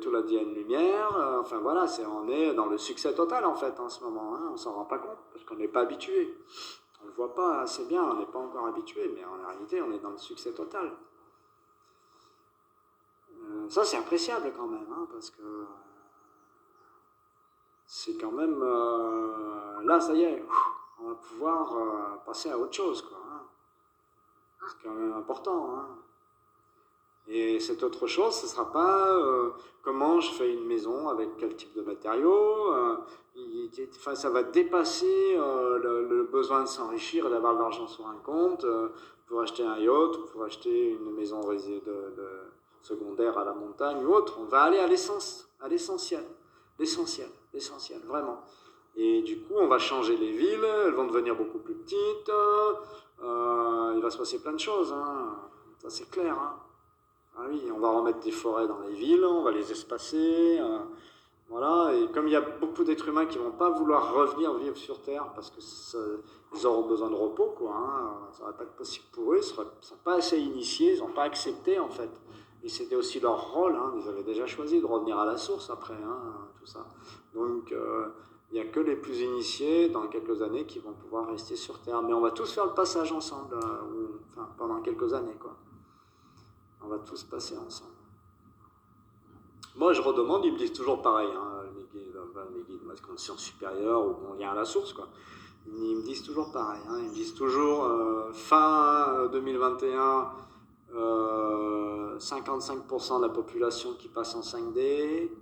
tout l'ADN-lumière, enfin voilà, on est dans le succès total en fait en ce moment, hein, on s'en rend pas compte, parce qu'on n'est pas habitué. On le voit pas assez bien, on n'est pas encore habitué, mais en réalité on est dans le succès total. Ça c'est appréciable quand même, hein, parce que c'est quand même, là ça y est, on va pouvoir passer à autre chose, quoi. Hein. C'est quand même important, hein. Et cette autre chose, ce ne sera pas comment je fais une maison avec quel type de matériaux. Enfin, ça va dépasser le besoin de s'enrichir et d'avoir de l'argent sur un compte pour acheter un yacht ou pour acheter une maison de secondaire à la montagne ou autre. On va aller à l'essence, à l'essentiel, vraiment. Et du coup, on va changer les villes, elles vont devenir beaucoup plus petites. Il va se passer plein de choses, hein. Ça c'est clair, hein. Ah oui, on va remettre des forêts dans les villes, on va les espacer, voilà. Et comme il y a beaucoup d'êtres humains qui ne vont pas vouloir revenir vivre sur Terre parce qu'ils auront besoin de repos, quoi, hein, ça ne va pas être possible pour eux, ils ne sont pas assez initiés, ils n'ont pas accepté en fait. Et c'était aussi leur rôle, hein, ils avaient déjà choisi de revenir à la source après, hein, tout ça. Donc il n'y a que les plus initiés dans quelques années qui vont pouvoir rester sur Terre. Mais on va tous faire le passage ensemble, enfin pendant quelques années, quoi. On va tous passer ensemble. Moi, je redemande, ils me disent toujours pareil, hein, mes guides, ma conscience supérieure ou mon lien à la source, quoi. Ils me disent toujours pareil, hein, ils me disent toujours fin 2021, 55% de la population qui passe en 5D,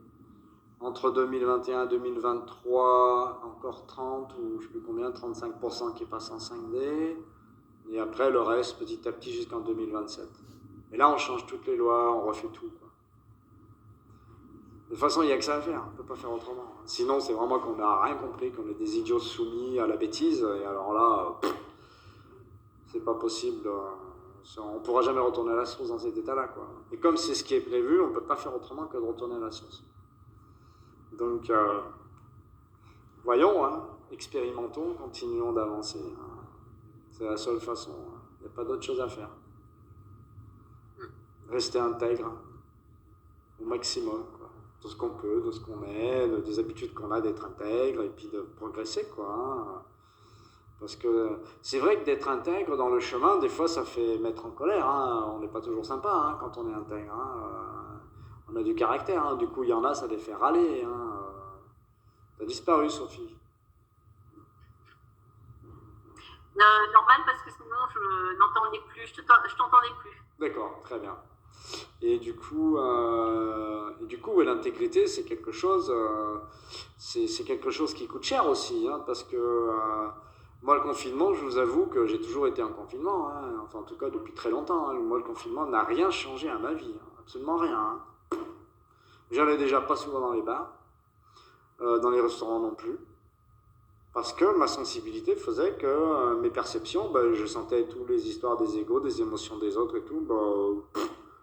entre 2021 et 2023, encore 30 ou je ne sais plus combien, 35% qui passe en 5D, et après le reste petit à petit jusqu'en 2027. Et là, on change toutes les lois, on refait tout, quoi. De toute façon, il n'y a que ça à faire, on ne peut pas faire autrement. Sinon, c'est vraiment qu'on n'a rien compris, qu'on est des idiots soumis à la bêtise, et alors là, c'est pas possible. On ne pourra jamais retourner à la source dans cet état-là, quoi. Et comme c'est ce qui est prévu, on ne peut pas faire autrement que de retourner à la source. Donc, voyons, hein, expérimentons, continuons d'avancer. Hein. C'est la seule façon. Hein. Il n'y a pas d'autre chose à faire. Rester intègre, hein, au maximum, quoi. De ce qu'on peut, de ce qu'on est, des habitudes qu'on a d'être intègre, et puis de progresser, quoi. Hein. Parce que c'est vrai que d'être intègre dans le chemin, des fois, ça fait mettre en colère. Hein. On n'est pas toujours sympa, hein, quand on est intègre. Hein. On a du caractère. Hein. Du coup, il y en a, ça les fait râler. Hein. T'as disparu, Sophie. Normal, parce que sinon, je n'entendais plus. Je t'entendais plus. D'accord, très bien. Et du coup, ouais, l'intégrité, c'est quelque chose, c'est quelque chose qui coûte cher aussi, hein, parce que moi, le confinement, je vous avoue que j'ai toujours été en confinement, hein, enfin en tout cas depuis très longtemps. Hein. Moi, le confinement n'a rien changé à ma vie, hein, absolument rien. Hein. J'allais déjà pas souvent dans les bars, dans les restaurants non plus, parce que ma sensibilité faisait que mes perceptions, je sentais toutes les histoires des égos, des émotions des autres et tout,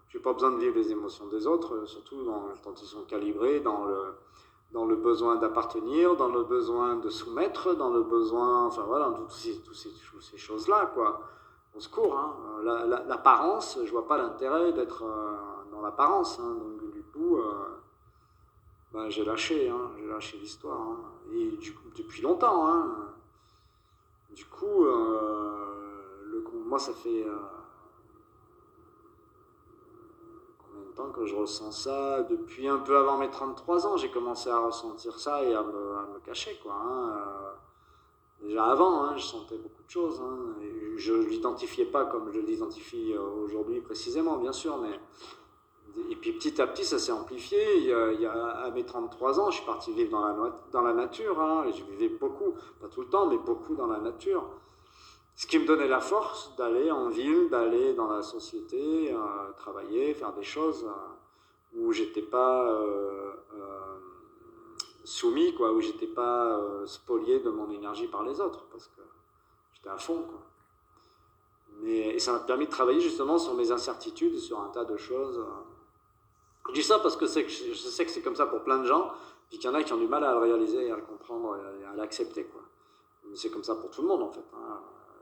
j'ai pas besoin de vivre les émotions des autres, surtout quand ils sont calibrés dans le besoin d'appartenir, dans le besoin de soumettre, dans le besoin, enfin voilà, toutes ces choses-là, quoi. Au secours, hein. L'apparence, je vois pas l'intérêt d'être dans l'apparence, hein. Donc du coup, j'ai lâché l'histoire, hein. Et depuis longtemps, hein. Du coup, moi ça fait temps que je ressens ça. Depuis un peu avant mes 33 ans, j'ai commencé à ressentir ça et à me cacher, quoi. Hein. Déjà avant, hein, je sentais beaucoup de choses. Hein, et je ne l'identifiais pas comme je l'identifie aujourd'hui précisément, bien sûr, mais... Et puis petit à petit, ça s'est amplifié. À mes 33 ans, je suis parti vivre dans la nature. Hein, et je vivais beaucoup, pas tout le temps, mais beaucoup dans la nature. Ce qui me donnait la force d'aller en ville, d'aller dans la société, travailler, faire des choses où j'étais pas soumis, quoi, où j'étais pas spolié de mon énergie par les autres, parce que j'étais à fond, quoi. Et ça m'a permis de travailler justement sur mes incertitudes, sur un tas de choses. Je dis ça parce que je sais que c'est comme ça pour plein de gens, puis qu'il y en a qui ont du mal à le réaliser, à le comprendre et à l'accepter, quoi. Mais c'est comme ça pour tout le monde, en fait. Hein.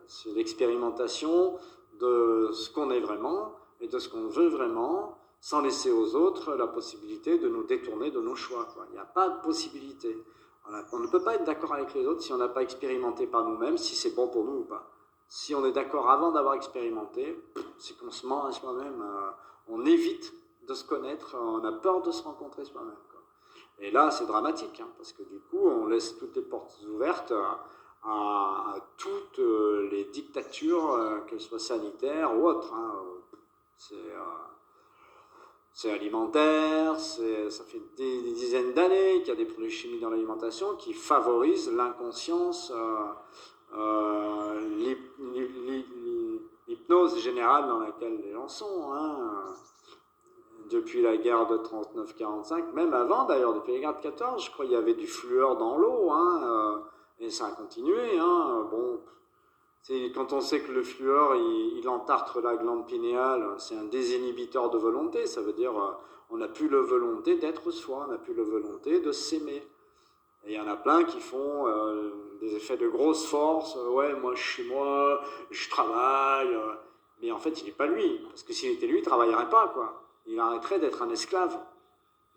C'est l'expérimentation de ce qu'on est vraiment et de ce qu'on veut vraiment sans laisser aux autres la possibilité de nous détourner de nos choix, quoi. Il n'y a pas de possibilité. On ne peut pas être d'accord avec les autres si on n'a pas expérimenté par nous-mêmes, si c'est bon pour nous ou pas. Si on est d'accord avant d'avoir expérimenté, c'est qu'on se ment à soi-même, on évite de se connaître, on a peur de se rencontrer soi-même, quoi. Et là, c'est dramatique, hein, parce que du coup, on laisse toutes les portes ouvertes à toutes les dictatures, qu'elles soient sanitaires ou autres, hein. C'est alimentaire, ça fait des dizaines d'années qu'il y a des produits chimiques dans l'alimentation qui favorisent l'inconscience, l'hypnose générale dans laquelle les gens sont, hein. Depuis la guerre de 39-45, même avant d'ailleurs, depuis la guerre de 14, je crois qu'il y avait du fluor dans l'eau, hein, et ça a continué, hein. Bon, quand on sait que le fluor, il entartre la glande pinéale, c'est un désinhibiteur de volonté, ça veut dire on n'a plus la volonté d'être soi, on n'a plus la volonté de s'aimer. Et il y en a plein qui font des effets de grosse force, ouais, moi je suis moi, je travaille, mais en fait il n'est pas lui, parce que s'il était lui, il ne travaillerait pas, quoi. Il arrêterait d'être un esclave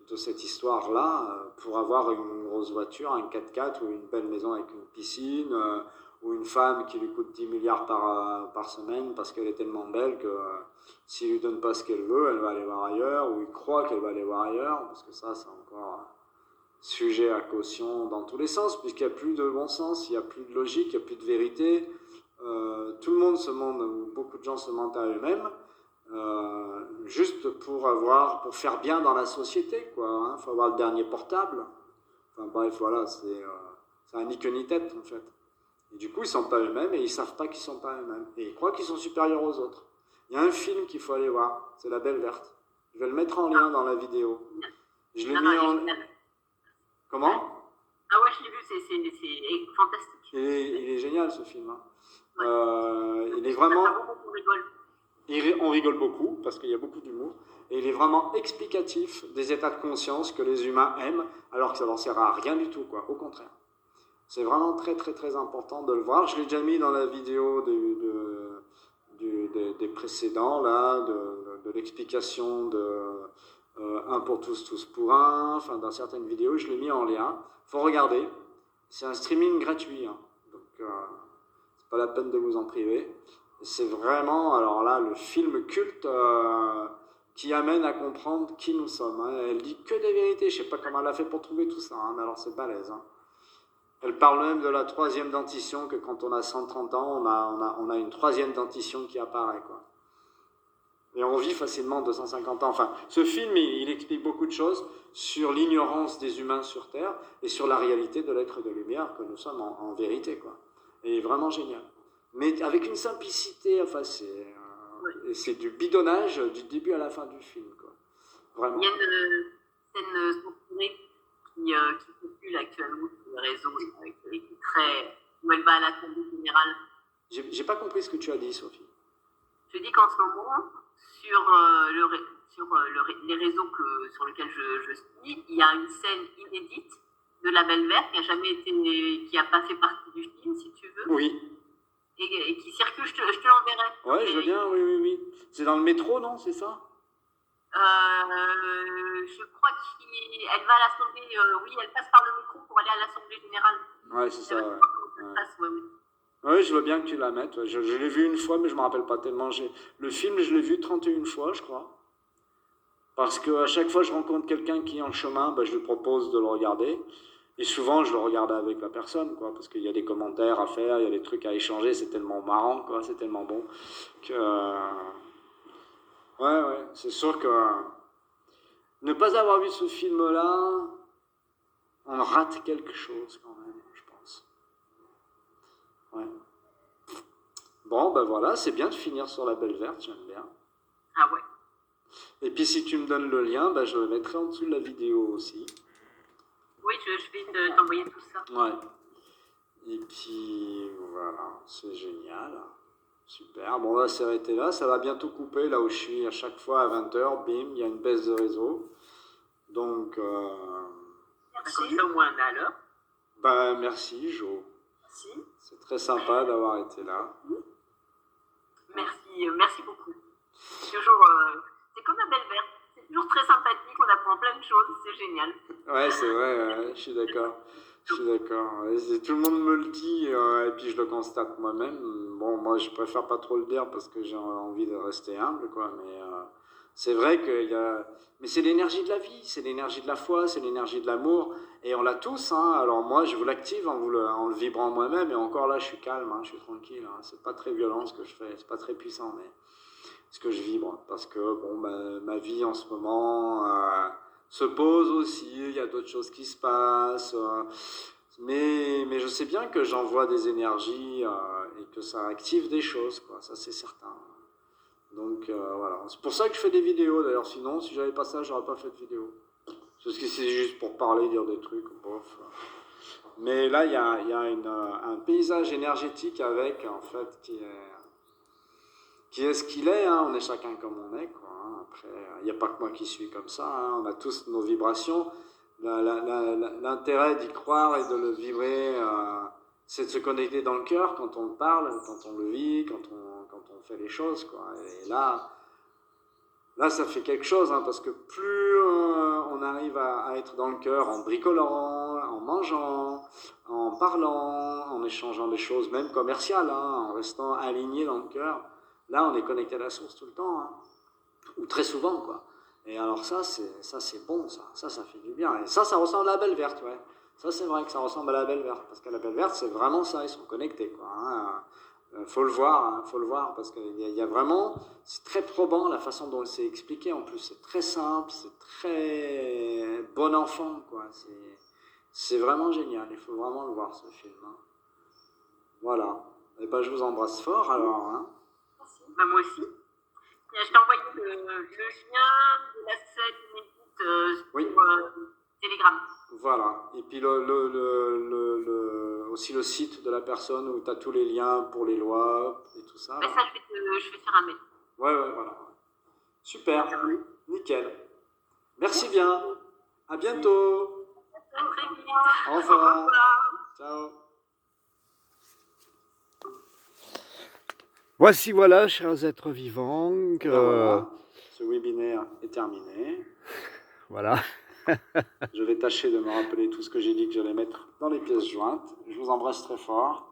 de cette histoire-là pour avoir une grosse voiture, un 4x4 ou une belle maison avec une piscine, ou une femme qui lui coûte 10 milliards par semaine parce qu'elle est tellement belle que s'il lui donne pas ce qu'elle veut, elle va aller voir ailleurs, ou il croit qu'elle va aller voir ailleurs, parce que ça, c'est encore sujet à caution dans tous les sens, puisqu'il n'y a plus de bon sens, il n'y a plus de logique, il n'y a plus de vérité. Tout le monde se ment, ou beaucoup de gens se mentent à eux-mêmes, juste pour faire bien dans la société, quoi, hein. Faut avoir le dernier portable. Enfin bref, voilà, c'est un ni queue ni tête, en fait. Et du coup, ils ne sont pas eux-mêmes et ils ne savent pas qu'ils ne sont pas eux-mêmes. Et ils croient qu'ils sont supérieurs aux autres. Il y a un film qu'il faut aller voir, c'est La Belle Verte. Je vais le mettre en lien dans la vidéo. Je l'ai mis en... Comment? Ah ouais, je l'ai vu, c'est fantastique. Il est génial, ce film, hein. Ouais. Il est vraiment... On rigole beaucoup, parce qu'il y a beaucoup d'humour. Et il est vraiment explicatif des états de conscience que les humains aiment, alors que ça n'en sert à rien du tout, quoi. Au contraire. C'est vraiment très très très important de le voir. Je l'ai déjà mis dans la vidéo des précédents, là, de l'explication de un pour tous, tous pour un, enfin dans certaines vidéos, je l'ai mis en lien. Il faut regarder. C'est un streaming gratuit, hein. Donc c'est pas la peine de vous en priver. C'est vraiment, alors là, le film culte qui amène à comprendre qui nous sommes, hein. Elle dit que des vérités. Je sais pas comment elle a fait pour trouver tout ça, hein, mais alors c'est balèze, hein. Elle parle même de la troisième dentition, que quand on a 130 ans, on a une troisième dentition qui apparaît, quoi. Et on vit facilement 250 ans. Enfin, ce film, il explique beaucoup de choses sur l'ignorance des humains sur Terre et sur la réalité de l'être de lumière que nous sommes en vérité, quoi. Et vraiment génial. Mais avec une simplicité, enfin, c'est du bidonnage du début à la fin du film, quoi. Vraiment. Il y a une scène censurée qui circule actuellement sur les réseaux, qui est très, où elle va à l'Assemblée générale. J'ai pas compris ce que tu as dit, Sophie. Je dis qu'en ce moment, sur les réseaux sur lesquels je suis, il y a une scène inédite de La Belle Verte qui a pas fait partie du film, si tu veux. Oui. Et qui circule, je te l'enverrai. Ouais, je veux bien, oui. C'est dans le métro, non? C'est ça? Je crois qu'elle va à l'Assemblée, oui, elle passe par le métro pour aller à l'Assemblée générale. Ouais, c'est ça, ouais. Oui. Oui, je veux bien que tu la mettes. Ouais. Je l'ai vu une fois, mais je ne me rappelle pas tellement. Le film, je l'ai vu 31 fois, je crois. Parce qu'à chaque fois que je rencontre quelqu'un qui est en chemin, ben, je lui propose de le regarder. Et souvent, je le regarde avec la personne, quoi, parce qu'il y a des commentaires à faire, il y a des trucs à échanger, c'est tellement marrant, quoi, c'est tellement bon. Que... Ouais, c'est sûr que ne pas avoir vu ce film-là, on rate quelque chose quand même, je pense. Ouais. Bon, ben voilà, c'est bien de finir sur La Belle Verte, j'aime bien. Ah ouais. Et puis si tu me donnes le lien, ben, je le mettrai en dessous de la vidéo aussi. Oui, je vais t'envoyer tout ça. Ouais. Et puis voilà, c'est génial. Super. Bon, on va s'arrêter là. Ça va bientôt couper là où je suis à chaque fois à 20h. Bim, il y a une baisse de réseau. Donc, merci. Comme ça, au moins, on est à l'heure. Ben, merci, Jo. Merci. C'est très sympa d'avoir été là. Merci beaucoup. C'est toujours... c'est comme La Belle Verte. toujours très sympathique, on apprend plein de choses, c'est génial. Ouais, c'est vrai, je suis d'accord. Je suis d'accord. Ouais, tout le monde me le dit, et puis je le constate moi-même. Bon, moi, je préfère pas trop le dire parce que j'ai envie de rester humble, quoi. Mais c'est vrai qu'il y a. Mais c'est l'énergie de la vie, c'est l'énergie de la foi, c'est l'énergie de l'amour. Et on l'a tous, hein. Alors moi, je vous l'active en le vibrant moi-même. Et encore là, je suis calme, hein, je suis tranquille, hein. C'est pas très violent ce que je fais, c'est pas très puissant, mais ce que je vibre. Parce que, bon, ma vie en ce moment se pose aussi, il y a d'autres choses qui se passent. Mais je sais bien que j'envoie des énergies et que ça active des choses, quoi. Ça, c'est certain. Donc voilà. C'est pour ça que je fais des vidéos d'ailleurs. Sinon, si j'avais pas ça, j'aurais pas fait de vidéo. Parce que c'est juste pour parler, dire des trucs. Bof. Mais là, il y a un paysage énergétique avec, en fait, qui est ce qu'il est, hein. On est chacun comme on est, quoi, hein. Après, il n'y a pas que moi qui suis comme ça, hein. On a tous nos vibrations. L'intérêt d'y croire et de le vibrer, c'est de se connecter dans le cœur quand on le parle, quand on le vit, quand on fait les choses, quoi. Et là, ça fait quelque chose, hein, parce que plus on arrive à être dans le cœur en bricolant, en mangeant, en parlant, en échangeant des choses, même commerciales, hein, en restant aligné dans le cœur, là, on est connecté à la source tout le temps, hein, ou très souvent, quoi. Et alors ça, c'est bon, ça fait du bien. Et ça ressemble à la belle verte, ouais. Ça, c'est vrai que ça ressemble à la belle verte, parce que la belle verte, c'est vraiment ça, ils sont connectés, quoi, hein. Faut le voir, hein, faut le voir, parce qu'il y a vraiment, c'est très probant la façon dont c'est expliqué. En plus, c'est très simple, c'est très bon enfant, quoi. C'est vraiment génial. Il faut vraiment le voir, ce film, hein. Voilà. Et ben, je vous embrasse fort, alors, hein. Bah, moi aussi. Je t'ai envoyé le lien de la scène inédite Oui. sur Telegram. Voilà. Et puis aussi le site de la personne où tu as tous les liens pour les lois et tout ça. Mais ça, je vais faire un mail. Ouais, voilà. Super. Nickel. Merci bien. À bientôt. À très vite. Au revoir. Ciao. Voici, voilà, chers êtres vivants, que voilà, ce webinaire est terminé. Voilà. Je vais tâcher de me rappeler tout ce que j'ai dit que j'allais mettre dans les pièces jointes. Je vous embrasse très fort.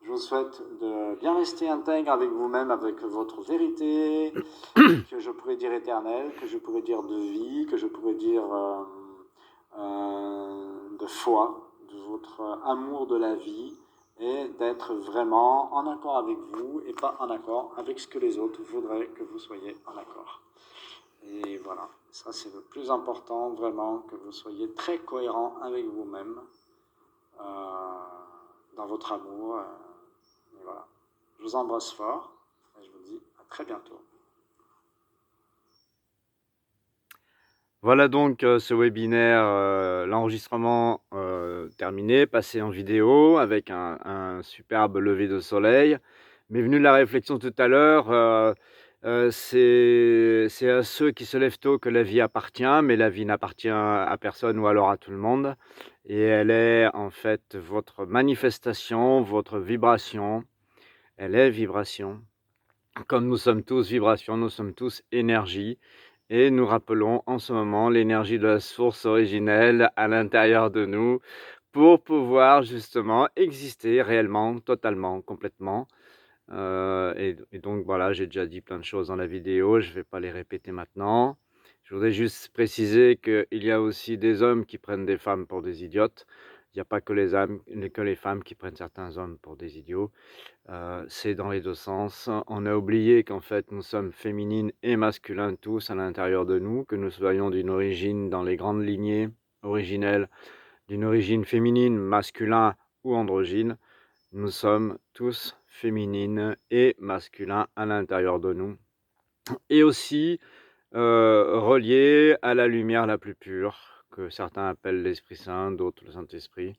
Je vous souhaite de bien rester intègre avec vous-même, avec votre vérité, que je pourrais dire éternelle, que je pourrais dire de vie, que je pourrais dire de foi, de votre amour de la vie, et d'être vraiment en accord avec vous et pas en accord avec ce que les autres voudraient que vous soyez en accord. Et voilà, ça c'est le plus important, vraiment, que vous soyez très cohérent avec vous-même, dans votre amour. Et voilà. Je vous embrasse fort et je vous dis à très bientôt. Voilà donc ce webinaire, l'enregistrement terminé, passé en vidéo avec un superbe lever de soleil. M'est venue la réflexion tout à l'heure, c'est à ceux qui se lèvent tôt que la vie appartient, mais la vie n'appartient à personne ou alors à tout le monde. Et elle est en fait votre manifestation, votre vibration. Elle est vibration. Comme nous sommes tous vibration, nous sommes tous énergie. Et nous rappelons en ce moment l'énergie de la source originelle à l'intérieur de nous pour pouvoir justement exister réellement, totalement, complètement. Et donc voilà, j'ai déjà dit plein de choses dans la vidéo, je ne vais pas les répéter maintenant. Je voudrais juste préciser qu'il y a aussi des hommes qui prennent des femmes pour des idiotes. Il n'y a pas que les femmes qui prennent certains hommes pour des idiots. C'est dans les deux sens. On a oublié qu'en fait, nous sommes féminines et masculins tous à l'intérieur de nous, que nous soyons d'une origine dans les grandes lignées originelles, d'une origine féminine, masculin ou androgyne. Nous sommes tous féminines et masculins à l'intérieur de nous. Et aussi reliés à la lumière la plus pure, que certains appellent l'Esprit Saint, d'autres le Saint-Esprit.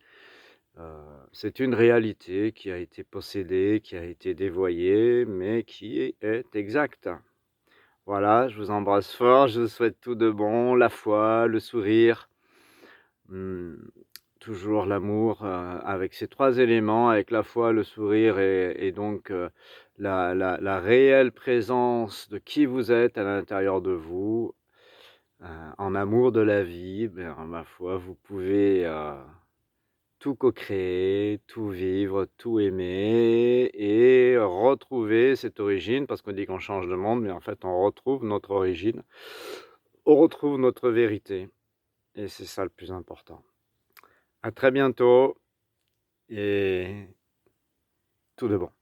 C'est une réalité qui a été possédée, qui a été dévoyée, mais qui est exacte. Voilà, je vous embrasse fort, je vous souhaite tout de bon, la foi, le sourire, toujours l'amour, avec ces trois éléments, avec la foi, le sourire et donc la réelle présence de qui vous êtes à l'intérieur de vous, en amour de la vie, ma foi, vous pouvez tout co-créer, tout vivre, tout aimer et retrouver cette origine, parce qu'on dit qu'on change de monde, mais en fait on retrouve notre origine, on retrouve notre vérité, et c'est ça le plus important. À très bientôt, et tout de bon.